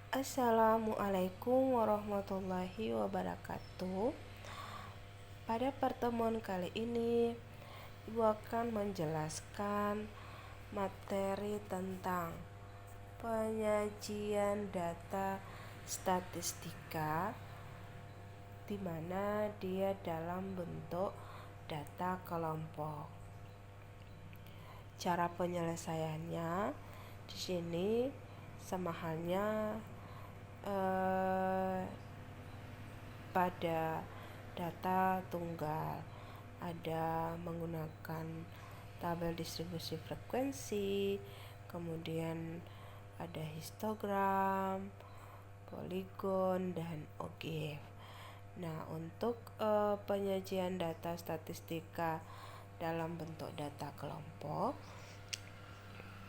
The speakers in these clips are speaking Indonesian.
Assalamualaikum warahmatullahi wabarakatuh. Pada pertemuan kali ini, Ibu akan menjelaskan materi tentang penyajian data statistika, di mana dia dalam bentuk data kelompok. Cara penyelesaiannya di sini sama halnya pada data tunggal, ada menggunakan tabel distribusi frekuensi, kemudian ada histogram, poligon, dan OGIF. Nah, untuk penyajian data statistika dalam bentuk data kelompok,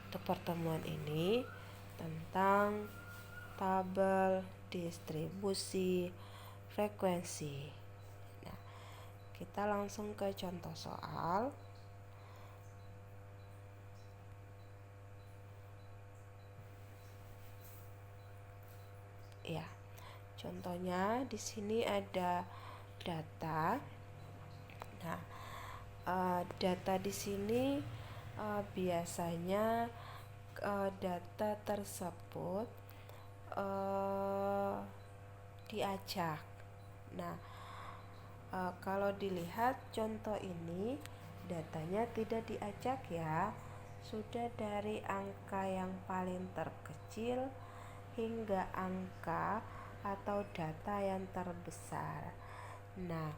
untuk pertemuan ini tentang tabel distribusi frekuensi. Nah, kita langsung ke contoh soal. Ya, contohnya di sini ada data. Nah, data di sini biasanya data tersebut diacak. Nah, kalau dilihat contoh ini, datanya tidak diacak ya, sudah dari angka yang paling terkecil hingga angka atau data yang terbesar. Nah,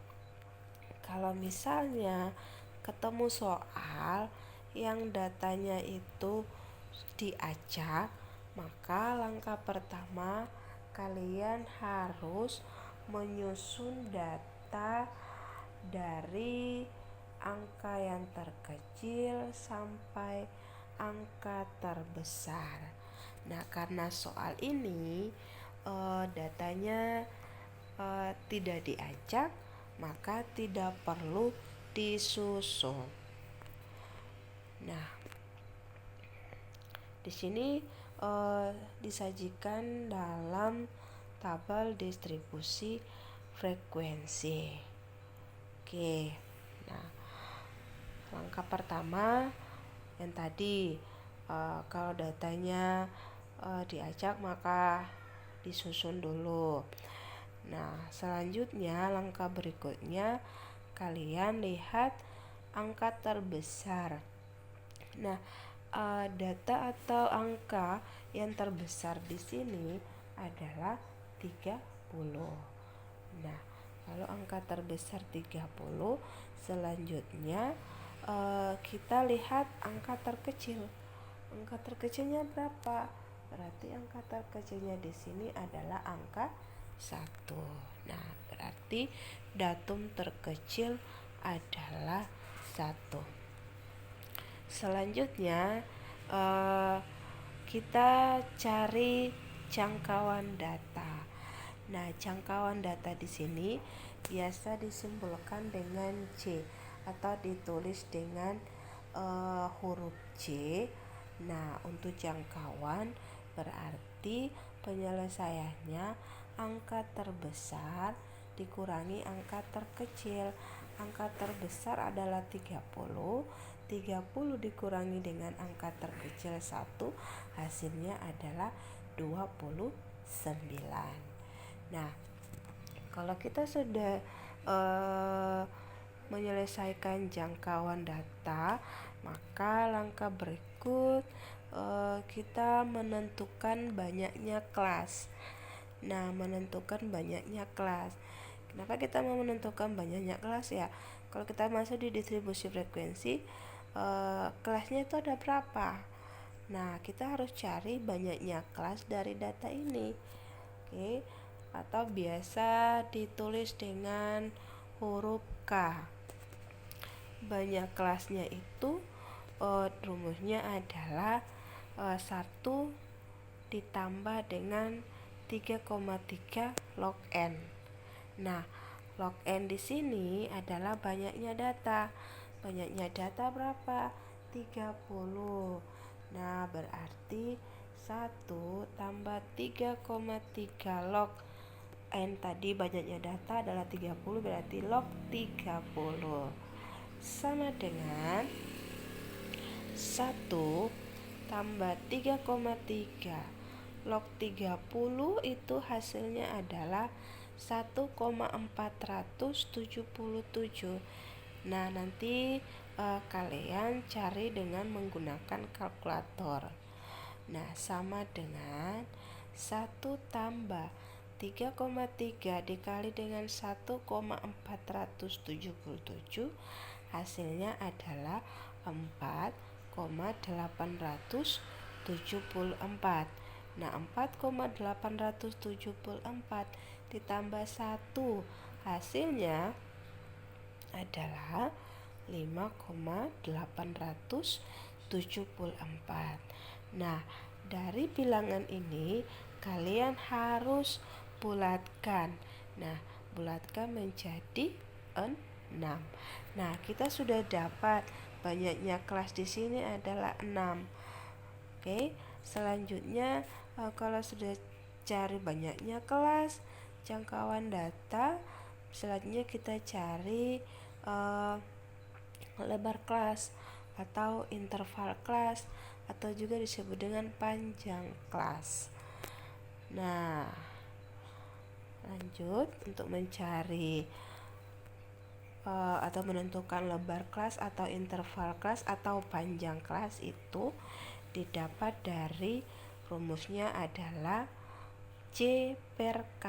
kalau misalnya ketemu soal yang datanya itu diacak, maka langkah pertama kalian harus menyusun data dari angka yang terkecil sampai angka terbesar. Nah, karena soal ini datanya tidak diacak, maka tidak perlu disusun. Nah, di sini disajikan dalam tabel distribusi frekuensi. Oke. Nah, langkah pertama yang tadi, kalau datanya diacak maka disusun dulu. Nah, selanjutnya langkah berikutnya kalian lihat angka terbesar. Nah, data atau angka yang terbesar di sini adalah 30. Nah, kalau angka terbesar 30, selanjutnya kita lihat angka terkecil. Angka terkecilnya berapa? Berarti angka terkecilnya di sini adalah angka 1. Nah, berarti datum terkecil adalah 1. Selanjutnya kita cari jangkauan data. Nah, jangkauan data di sini biasa disimbolkan dengan J atau ditulis dengan huruf J. Nah, untuk jangkauan berarti penyelesaiannya angka terbesar dikurangi angka terkecil. Angka terbesar adalah 30. 30 dikurangi dengan angka terkecil 1, hasilnya adalah 29. Nah, kalau kita sudah menyelesaikan jangkauan data, maka langkah berikut kita menentukan banyaknya kelas. Nah, menentukan banyaknya kelas. Kenapa kita mau menentukan banyaknya kelas ya? Kalau kita masuk di distribusi frekuensi, kelasnya itu ada berapa? Nah, kita harus cari banyaknya kelas dari data ini. Oke, atau biasa ditulis dengan huruf K. Banyak kelasnya itu rumusnya adalah 1 ditambah dengan 3,3 log n. Nah, log n di sini adalah banyaknya data. Banyaknya data berapa? 30. Nah, berarti 1 tambah 3,3 log N tadi banyaknya data adalah 30, berarti log 30 sama dengan 1 tambah 3,3 log 30 itu hasilnya adalah 1,477. Nah, nanti kalian cari dengan menggunakan kalkulator. Nah, sama dengan 1 tambah 3,3 dikali dengan 1,477 hasilnya adalah 4,874. Nah, 4,874 ditambah 1 hasilnya adalah 5,874. Nah, dari bilangan ini kalian harus bulatkan. Nah, bulatkan menjadi 6. Nah, kita sudah dapat banyaknya kelas di sini adalah 6. Oke, selanjutnya kalau sudah cari banyaknya kelas, jangkauan data, selanjutnya kita cari lebar kelas atau interval kelas atau juga disebut dengan panjang kelas. Nah, lanjut untuk mencari atau menentukan lebar kelas atau interval kelas atau panjang kelas itu didapat dari rumusnya adalah J per K.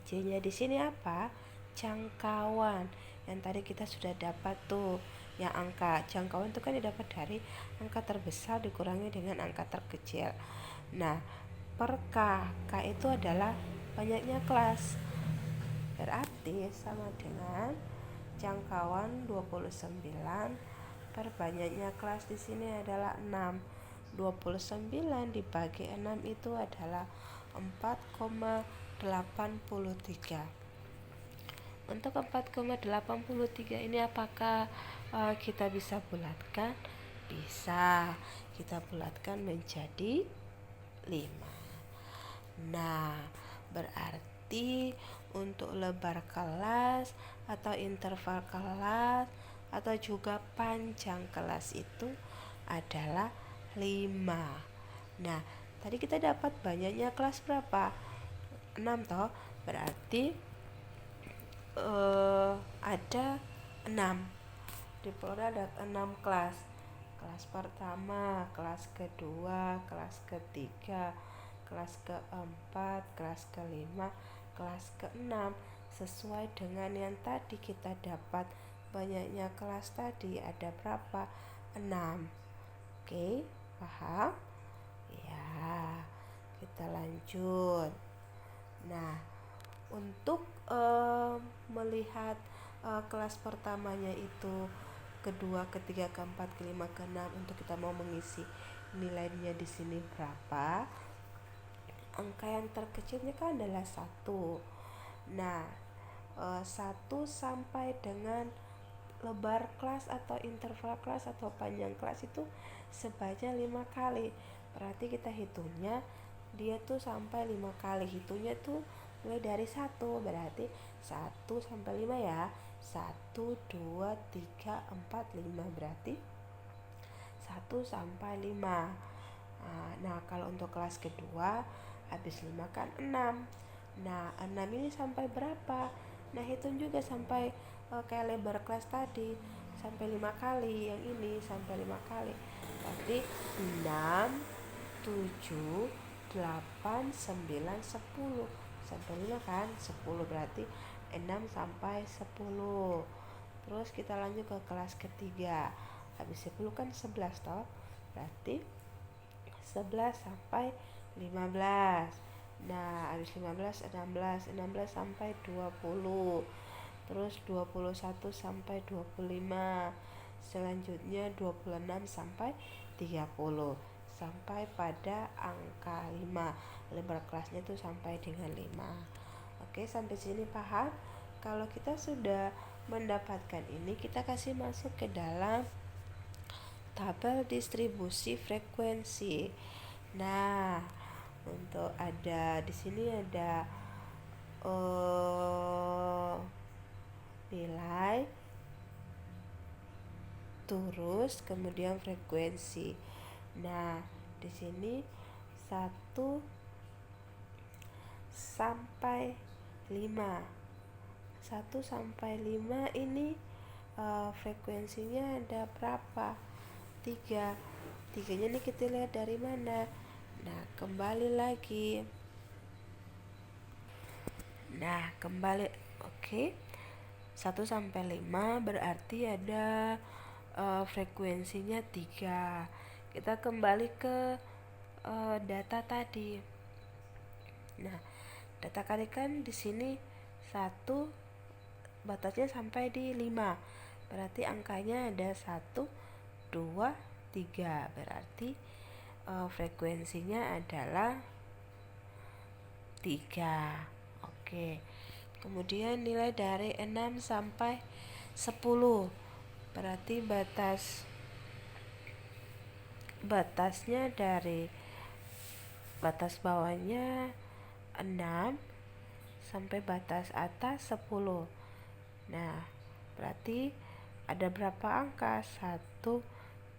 J-nya di sini apa? Jangkauan. Yang tadi kita sudah dapat tuh, yang angka jangkauan itu kan didapat dari angka terbesar dikurangi dengan angka terkecil. Nah, per K, K itu adalah banyaknya kelas. Berarti sama dengan jangkauan 29 per banyaknya kelas di sini adalah 6. 29 dibagi 6 itu adalah 4,83. Untuk 4,83 ini apakah kita bisa bulatkan? Bisa. Kita bulatkan menjadi 5. Nah, berarti untuk lebar kelas atau interval kelas atau juga panjang kelas itu adalah 5. Nah, tadi kita dapat banyaknya kelas berapa? 6 toh. Berarti ada 6. Di Polda ada 6 kelas. Kelas pertama, kelas kedua, kelas ketiga, kelas keempat, kelas kelima, kelas keenam, sesuai dengan yang tadi kita dapat banyaknya kelas tadi ada berapa? 6. Oke, paham? Ya, kita lanjut. Nah, untuk melihat kelas pertamanya itu kedua, ketiga, keempat, kelima, keenam, untuk kita mau mengisi nilainya di sini berapa? Angka yang terkecilnya kan adalah 1. Nah, 1 sampai dengan lebar kelas atau interval kelas atau panjang kelas itu sebanyak 5 kali. Berarti kita hitungnya dia tuh sampai 5 kali. Hitungnya tuh mulai dari 1. Berarti 1 sampai 5 ya. 1, 2, 3, 4, 5. Berarti 1 sampai 5. Nah, kalau untuk kelas kedua habis 5 kan 6. Nah, 6 ini sampai berapa? Nah, hitung juga sampai kayak lebar kelas tadi sampai 5 kali. Yang ini sampai 5 kali. Berarti 6, 7, 8, 9, 10. Sampai 5 kan? 10 berarti 6 sampai 10. Terus kita lanjut ke kelas ketiga. Habis 10 kan 11 toh. Berarti 11 sampai 15. Nah, habis 15 16, 16 sampai 20. Terus 21 sampai 25. Selanjutnya 26 sampai 30. Sampai pada angka 5. Lebar kelasnya itu sampai dengan 5. Oke, sampai sini paham? Kalau kita sudah mendapatkan ini, kita kasih masuk ke dalam tabel distribusi frekuensi. Nah, untuk ada di sini ada nilai, terus kemudian frekuensi. Nah, di sini 1 sampai 5. 1 sampai 5 ini frekuensinya ada berapa? 3. Tiganya ini kita lihat dari mana? Nah, kembali lagi. Nah, kembali. Oke. 1 sampai 5 berarti ada frekuensinya 3. Kita kembali ke data tadi. Nah, data tadi kan di sini 1 batasnya sampai di 5. Berarti angkanya ada 1, 2, 3. Berarti frekuensinya adalah 3. Oke. Kemudian nilai dari 6 sampai 10. Berarti batasnya dari batas bawahnya 6 sampai batas atas 10. Nah, berarti ada berapa angka? 1,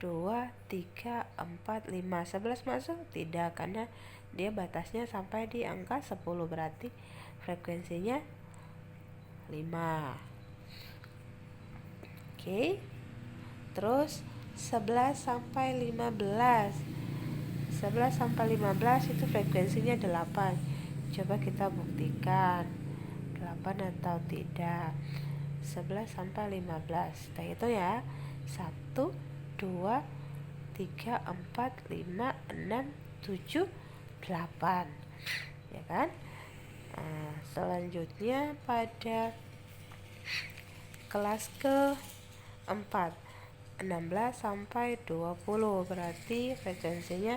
2, 3, 4, 5. 11 masuk? Tidak, karena dia batasnya sampai di angka 10. Berarti frekuensinya 5. Oke. Terus 11 sampai 15. 11 sampai 15 itu frekuensinya 8. Coba kita buktikan 8 atau tidak. 11 sampai 15. Kita hitung ya. 1, 2, 3, 4, 5, 6, 7, 8. Ya kan? Nah, selanjutnya pada kelas ke-4, 16 sampai 20, berarti frekuensinya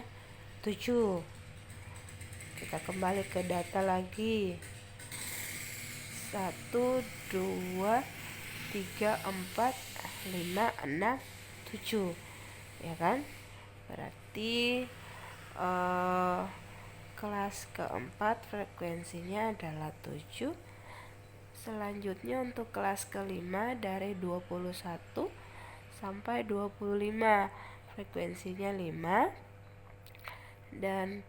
7. Kita kembali ke data lagi. 1, 2, 3, 4, 5, 6, 7. Ya kan? Berarti kelas ke-4 frekuensinya adalah 7. Selanjutnya untuk kelas ke-5 dari 21 sampai 25 frekuensinya 5. Dan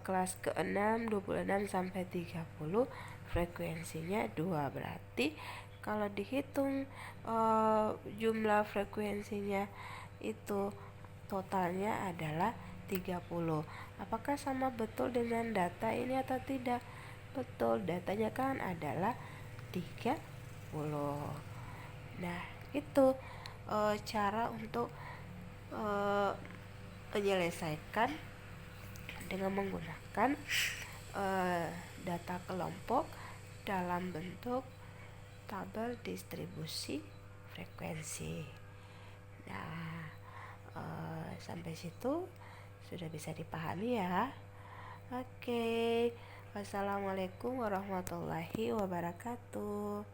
kelas ke-6 26 sampai 30 frekuensinya 2. Berarti kalau dihitung jumlah frekuensinya itu totalnya adalah 30. Apakah sama betul dengan data ini atau tidak? Betul, datanya kan adalah 30. Nah, itu cara untuk menyelesaikan dengan menggunakan data kelompok dalam bentuk tabel distribusi frekuensi. Nah, sampai situ sudah bisa dipahami ya. Oke. Wassalamualaikum warahmatullahi wabarakatuh.